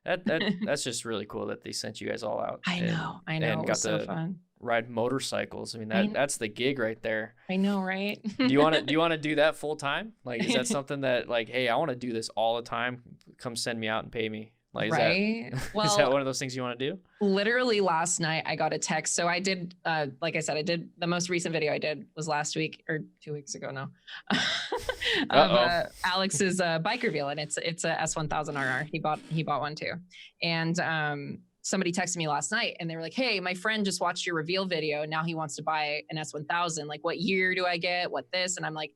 That's just really cool that they sent you guys all out. I know. And It got was so to fun. ride motorcycles. I mean, that's the gig right there. I know, right? Do you want to do that full time? Like, is that something that like, hey, I want to do this all the time. Come send me out and pay me. Like, is Right. that Well, is that one of those things you want to do? literally last night I got a text. So I did, like I said, I did the most recent video I did was last week or 2 weeks ago now of Alex's bike reveal, and it's a S1000RR. He bought one too, and somebody texted me last night and they were like, "Hey, my friend just watched your reveal video. And now he wants to buy an S1000. Like, what year do I get? What this?" And I'm like,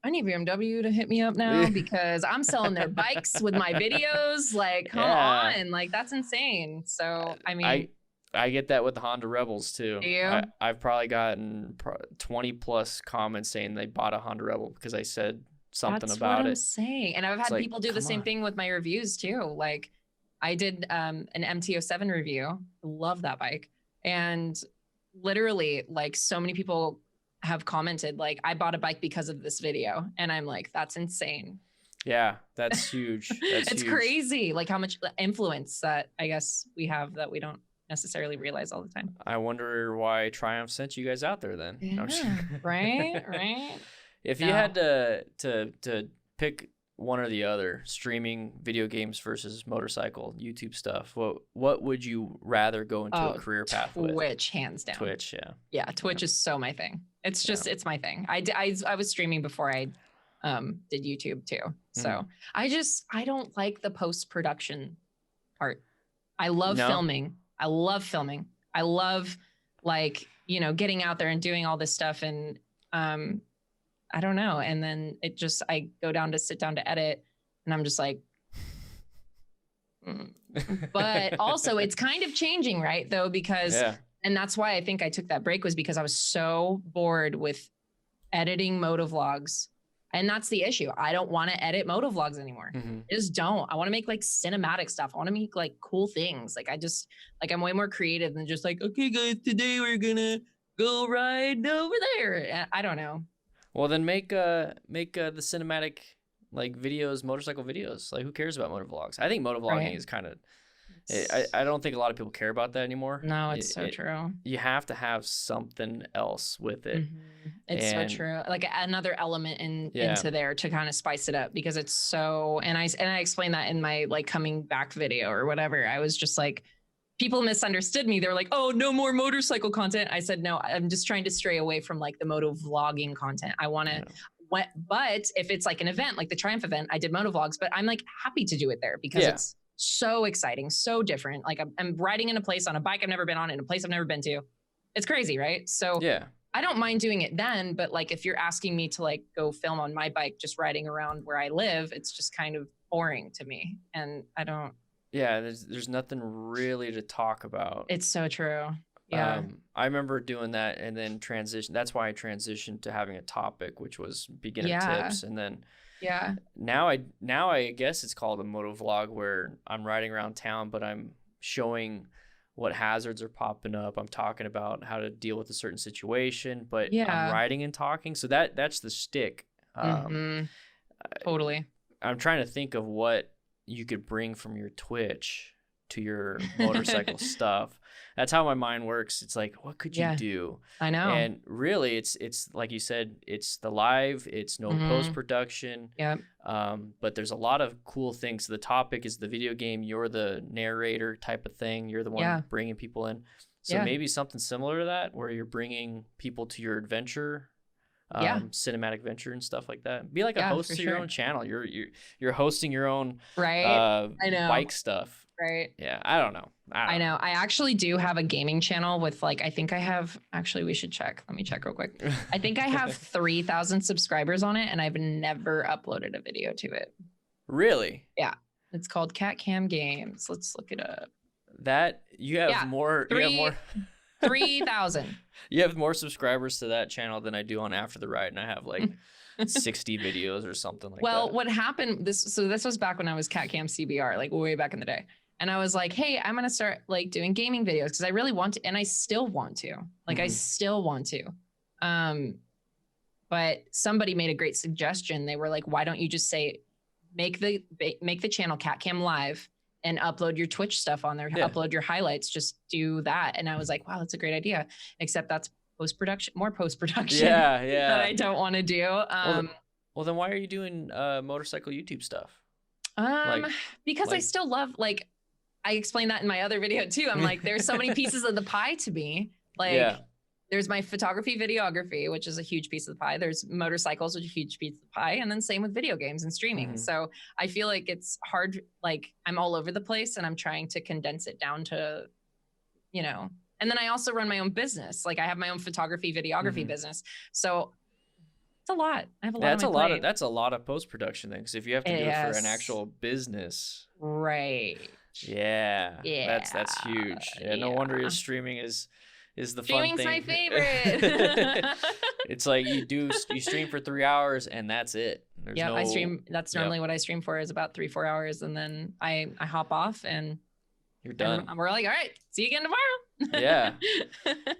I need BMW to hit me up now because I'm selling their bikes with my videos. Like, come on, like that's insane. So, I mean, I get that with the Honda Rebels too. Do you? I've probably gotten 20 plus comments saying they bought a Honda Rebel because I said something that's about what it. I'm saying. And I've had people do the same thing with my reviews too. Like, I did an MT-07 review. Love that bike. And literally, like, so many people have commented, like, I bought a bike because of this video. And I'm like, that's insane. Yeah, that's huge. It's crazy. Like how much influence that I guess we have that we don't necessarily realize all the time. I wonder why Triumph sent you guys out there then. Yeah, right. If you had to pick one or the other, streaming video games versus motorcycle YouTube stuff, what would you rather go into a career path with? Twitch, hands down. Twitch, yeah. Twitch is so my thing. It's just it's my thing. I was streaming before I did YouTube too. So I don't like the post-production part. I love filming. I love like, you know, getting out there and doing all this stuff. And I don't know. And then I go down to sit down to edit and I'm just like, but also it's kind of changing, right? Though, because, and that's why I think I took that break, was because I was so bored with editing Motovlogs. And that's the issue. I don't want to edit Motovlogs anymore. I just don't. I want to make like cinematic stuff. I want to make like cool things. Like I'm way more creative than just like, okay guys, today we're gonna go ride over there. I don't know. Well, then make the cinematic like videos, motorcycle videos. Like, who cares about motovlogs? I think motovlogging is kind of, I don't think a lot of people care about that anymore. No, it's so true. You have to have something else with it. It's so true. Like another element into there to kind of spice it up, because it's so, and I explained that in my like coming back video or whatever. I was just like, people misunderstood me. They're like, oh, no more motorcycle content. I said, no, I'm just trying to stray away from like the motovlogging content. I want to, but if it's like an event, like the Triumph event, I did motovlogs, but I'm like happy to do it there because it's so exciting, so different. Like I'm riding in a place on a bike I've never been on, in a place I've never been to. It's crazy, right? So I don't mind doing it then, but like if you're asking me to like go film on my bike just riding around where I live, it's just kind of boring to me. And I don't. Yeah, there's nothing really to talk about. It's so true. Yeah. I remember doing that and then transition. That's why I transitioned to having a topic, which was beginner tips. And then now I guess it's called a motovlog, where I'm riding around town, but I'm showing what hazards are popping up. I'm talking about how to deal with a certain situation, but I'm riding and talking. So that's the shtick. Totally. I'm trying to think of what you could bring from your Twitch to your motorcycle stuff. That's how my mind works. It's like, what could you do? I know. And really it's like you said, it's the live, it's no post-production. But there's a lot of cool things. The topic is the video game. You're the narrator type of thing. You're the one bringing people in. So maybe something similar to that, where you're bringing people to your adventure, cinematic venture and stuff like that. Be like a host of your own channel. You're hosting your own I know. bike stuff. Right. Yeah, I don't know. I know. I actually do have a gaming channel with like, I think I have, actually we should check. Let me check real quick. I think I have 3,000 subscribers on it and I've never uploaded a video to it. Really? Yeah. It's called KatKam Games. Let's look it up. That you have more. 3,000. You have more subscribers to that channel than I do on After the Ride, and I have like 60 videos or something like that. Well, what happened, this was back when I was KatKam CBR, like way back in the day. And I was like, hey, I'm going to start like doing gaming videos because I really want to. And I still want to. Like, I still want to. But somebody made a great suggestion. They were like, why don't you just say, make the channel KatKam Live and upload your Twitch stuff on there, upload your highlights, just do that. And I was like, wow, that's a great idea. Except that's more post-production that I don't want to do. Well, then why are you doing motorcycle YouTube stuff? Because I still love, like, I explained that in my other video too. I'm like, there's so many pieces of the pie to me. Like, there's my photography, videography, which is a huge piece of the pie. There's motorcycles, which is a huge piece of the pie. And then same with video games and streaming. So I feel like it's hard. Like, I'm all over the place and I'm trying to condense it down to, you know, and then I also run my own business. Like, I have my own photography, videography business. So it's a lot. I have a lot. That's a lot of post-production things. If you have to do it for an actual business. Right. Yeah. That's huge. Yeah. No wonder your streaming is the fun thing. Streaming's my favorite. It's like you stream for 3 hours and that's it. I stream. That's normally what I stream for, is about 3-4 hours. And then I hop off and you're done. And we're like, all right, see you again tomorrow. Yeah.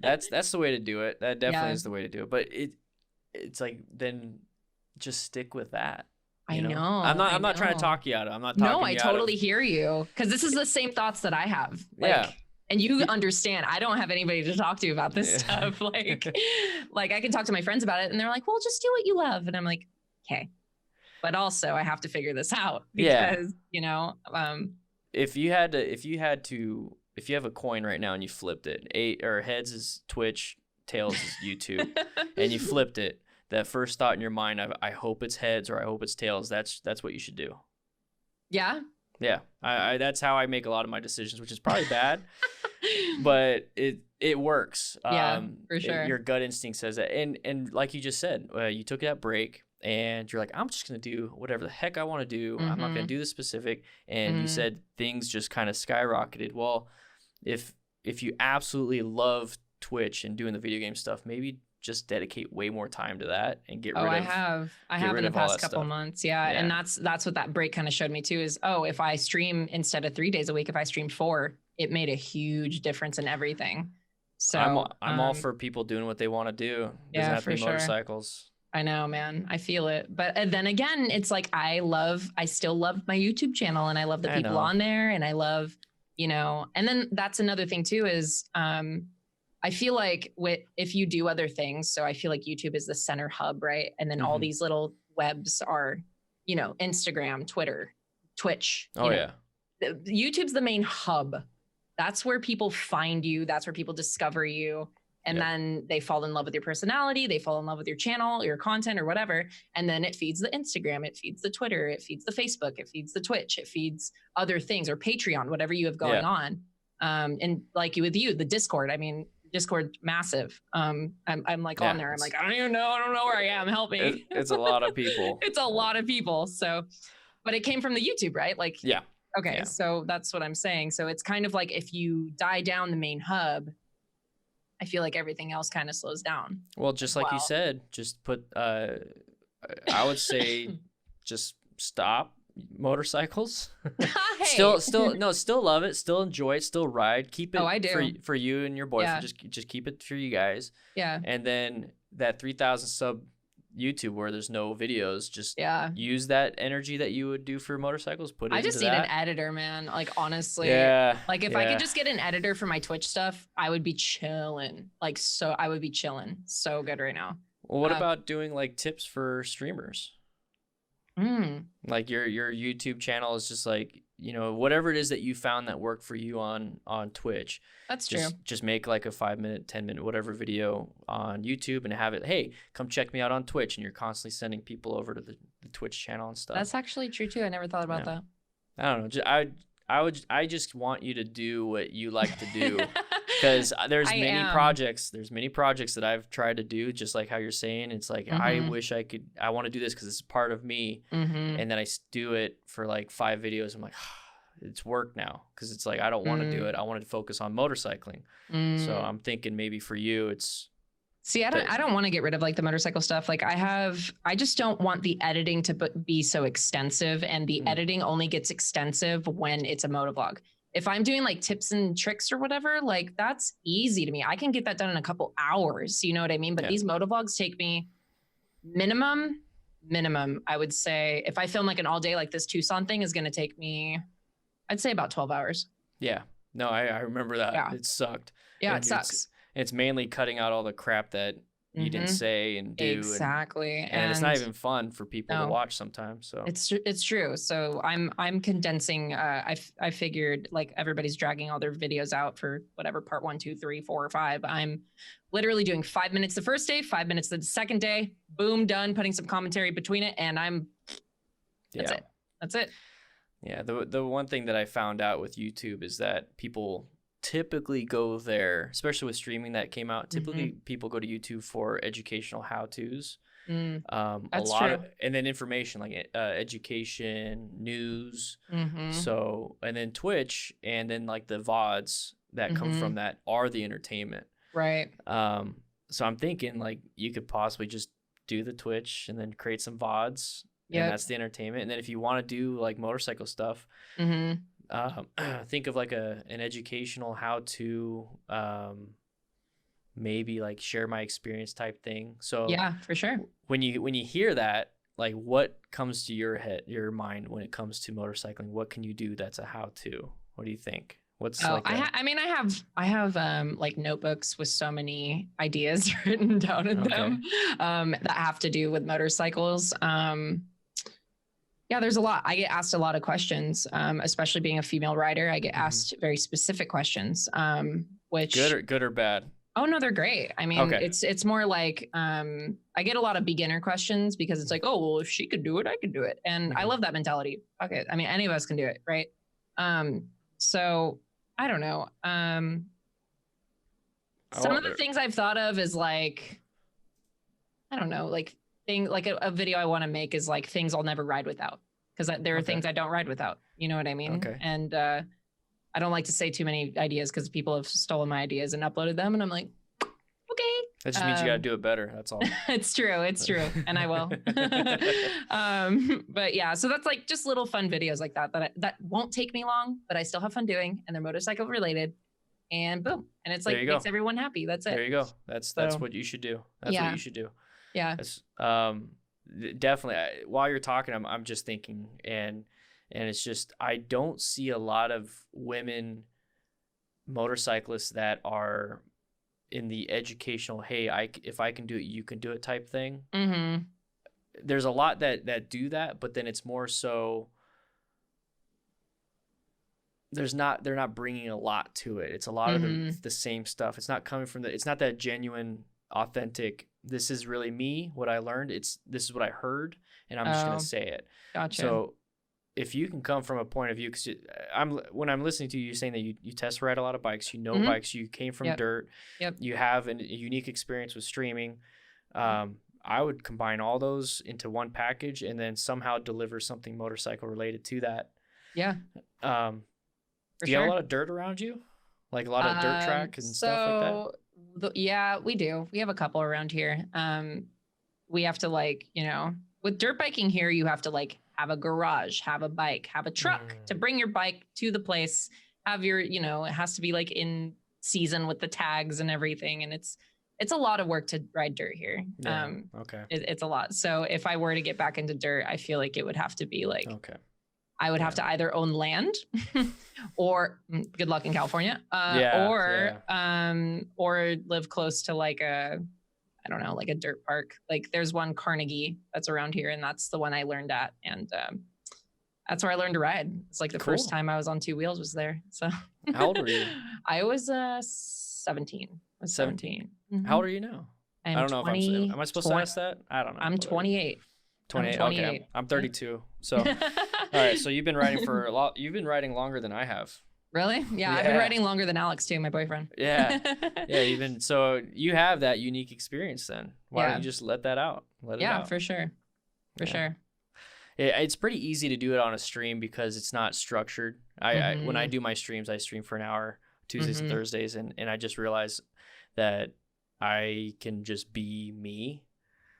That's the way to do it. That definitely is the way to do it. But it's like, then just stick with that. I know. I'm not trying to talk you out of it. I'm not talking. No, I totally hear you. Because this is the same thoughts that I have. Like, and you understand, I don't have anybody to talk to about this stuff. Like I can talk to my friends about it and they're like, well, just do what you love. And I'm like, okay. But also I have to figure this out because, you know, if you have a coin right now and you flipped it, heads is Twitch, tails is YouTube, and you flipped it, that first thought in your mind, I hope it's heads or I hope it's tails. That's what you should do. Yeah. Yeah. I that's how I make a lot of my decisions, which is probably bad, but it works. Yeah, for sure. Your gut instinct says that. And like you just said, you took that break and you're like, I'm just going to do whatever the heck I want to do. I'm not going to do the specific. And you said things just kind of skyrocketed. Well, if you absolutely love Twitch and doing the video game stuff, maybe just dedicate way more time to that and get rid of. I have in the past couple months. Yeah. And that's what that break kind of showed me too, is, if I stream instead of 3 days a week, if I streamed 4, it made a huge difference in everything. So I'm all for people doing what they want to do. Doesn't have to be motorcycles. I know, man. I feel it. But then again, it's like, I still love my YouTube channel and I love the people on there and I love, you know, and then that's another thing too, is, I feel like if you do other things, so I feel like YouTube is the center hub, right? And then all these little webs are, you know, Instagram, Twitter, Twitch. YouTube's the main hub. That's where people find you. That's where people discover you. And then they fall in love with your personality. They fall in love with your channel, your content or whatever. And then it feeds the Instagram, it feeds the Twitter, it feeds the Facebook, it feeds the Twitch, it feeds other things, or Patreon, whatever you have going on. And like with you, the Discord, I mean, Discord massive. I'm like on there. I'm like, I don't know where I am. Help me. It's a lot of people. It's a lot of people. So, but it came from the YouTube, right? Like, okay. So that's what I'm saying. So it's kind of like, if you die down the main hub, I feel like everything else kind of slows down. Well, just like you said, just put, I would say just stop motorcycles. Still love it, still enjoy it, still ride, keep it. I do. For you and your boyfriend. Just keep it for you guys. And then that 3,000 sub YouTube where there's no videos, just use that energy that you would do for motorcycles, put it I just into need that. an editor, man. Like, honestly, like if I could just get an editor for my Twitch stuff, I would be chilling. I would be chilling so good right now. Well, what about doing like tips for streamers? Like your YouTube channel is just like, you know, whatever it is that you found that worked for you on Twitch. That's true. Just make like a 5-minute, 10-minute, whatever video on YouTube and have it, hey, come check me out on Twitch. And you're constantly sending people over to the Twitch channel and stuff. That's actually true too. I never thought about that. I don't know. I just want you to do what you like to do, because there's many projects that I've tried to do, just like how you're saying. It's like, I wish I want to do this because it's part of me. And then I do it for like 5 videos. I'm like, it's work now, because it's like, I don't want to do it. I wanted to focus on motorcycling. So I'm thinking maybe for you, it's. See, I don't want to get rid of like the motorcycle stuff. Like I just don't want the editing to be so extensive, and the editing only gets extensive when it's a motovlog. If I'm doing like tips and tricks or whatever, like that's easy to me. I can get that done in a couple hours. You know what I mean? But these motovlogs take me minimum, I would say, if I film like an all day, like this Tucson thing is going to take me I'd say about 12 hours. Yeah. No, I remember that. Yeah. It sucked. Yeah, it sucks. It's mainly cutting out all the crap that you didn't say and do. Exactly. And it's not even fun for people to watch sometimes. So it's true. So I'm condensing. I figured like everybody's dragging all their videos out for whatever part 1, 2, 3, 4, or 5. I'm literally doing 5 minutes the first day, 5 minutes the second day. Boom, done. Putting some commentary between it, and that's it. That's it. Yeah. The one thing that I found out with YouTube is that people typically go there, especially with streaming that came out. Typically, people go to YouTube for educational how-tos. That's true. And then information like education, news. So, and then Twitch, and then like the VODs that come from that are the entertainment. Right. So I'm thinking like you could possibly just do the Twitch and then create some VODs. Yeah, and that's the entertainment. And then if you want to do like motorcycle stuff, think of like an educational how-to, maybe like share my experience type thing. So yeah, for sure. When you hear that, like what comes to your mind when it comes to motorcycling? What can you do that's a how-to? What do you think? What's I have like notebooks with so many ideas written down in them that have to do with motorcycles. Yeah, there's a lot. I get asked a lot of questions, especially being a female rider. I get asked very specific questions, which good or bad. Oh no, they're great. I mean, it's more like I get a lot of beginner questions because it's like, oh well, if she could do it, I could do it, and I love that mentality. Okay, I mean, any of us can do it, right? So I don't know. Some of the things I've thought of is like, I don't know, like a video I want to make is like things I'll never ride without, because there are things I don't ride without. You know what I mean? Okay. And I don't like to say too many ideas because people have stolen my ideas and uploaded them, and I'm like, okay. That just means you got to do it better. That's all. It's true. It's true. And I will. But yeah, so that's like just little fun videos like that won't take me long, but I still have fun doing, and they're motorcycle related, and boom. And it's like, makes everyone happy. That's it. There you go. That's what you should do. That's what you should do. Yeah. Definitely. While you're talking, I'm just thinking, and it's just, I don't see a lot of women motorcyclists that are in the educational, hey, if I can do it, you can do it type thing. There's a lot that do that, but then it's more so they're not bringing a lot to it. It's a lot of the same stuff. It's not coming from it's not that genuine, authentic, this is really me, what I learned. This is what I heard, and I'm just going to say it. Gotcha. So if you can come from a point of view, because when I'm listening to you, you're saying that you test ride a lot of bikes, you know bikes, you came from dirt, you have a unique experience with streaming. I would combine all those into one package and then somehow deliver something motorcycle related to that. Yeah. Do you have a lot of dirt around you? Like a lot of dirt track and stuff like that? Yeah, we do. We have a couple around here. We have to with dirt biking here, you have to have a garage, have a bike, have a truck to bring your bike to the place, have your, it has to be in season with the tags and everything. And it's a lot of work to ride dirt here. Yeah. Okay. It's a lot. So if I were to get back into dirt, I feel like it would have to be I would have to either own land or good luck in California, or live close to a dirt park. There's one Carnegie that's around here, and that's the one I learned at. And that's where I learned to ride. It's the first time I was on two wheels was there. So how old were you? I was 17. I was 17. Mm-hmm. How old are you now? I don't know if am I supposed to ask that? I don't know. I'm 28. 28. Okay. I'm 32. So, all right. So you've been riding for a lot. You've been riding longer than I have. Really? Yeah. I've been riding longer than Alex too, my boyfriend. Yeah. Yeah. So you have that unique experience then. Why don't you just let that out? Let it out. For sure. For sure. It's pretty easy to do it on a stream because it's not structured. I when I do my streams, I stream for an hour, Tuesdays and Thursdays. And I just realized that I can just be me.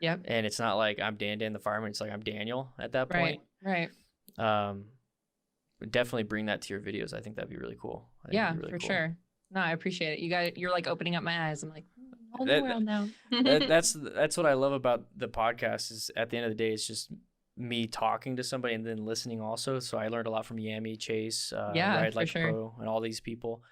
Yep. And it's not like I'm Dan the Fireman. It's like I'm Daniel at that point. Right. Definitely bring that to your videos. I think that'd be really cool. Sure. No, I appreciate it. You're opening up my eyes. I'm like, whole new world now. That's what I love about the podcast is at the end of the day, it's just me talking to somebody and then listening also. So I learned a lot from Yami, Chase, Ride Like a Pro, and all these people.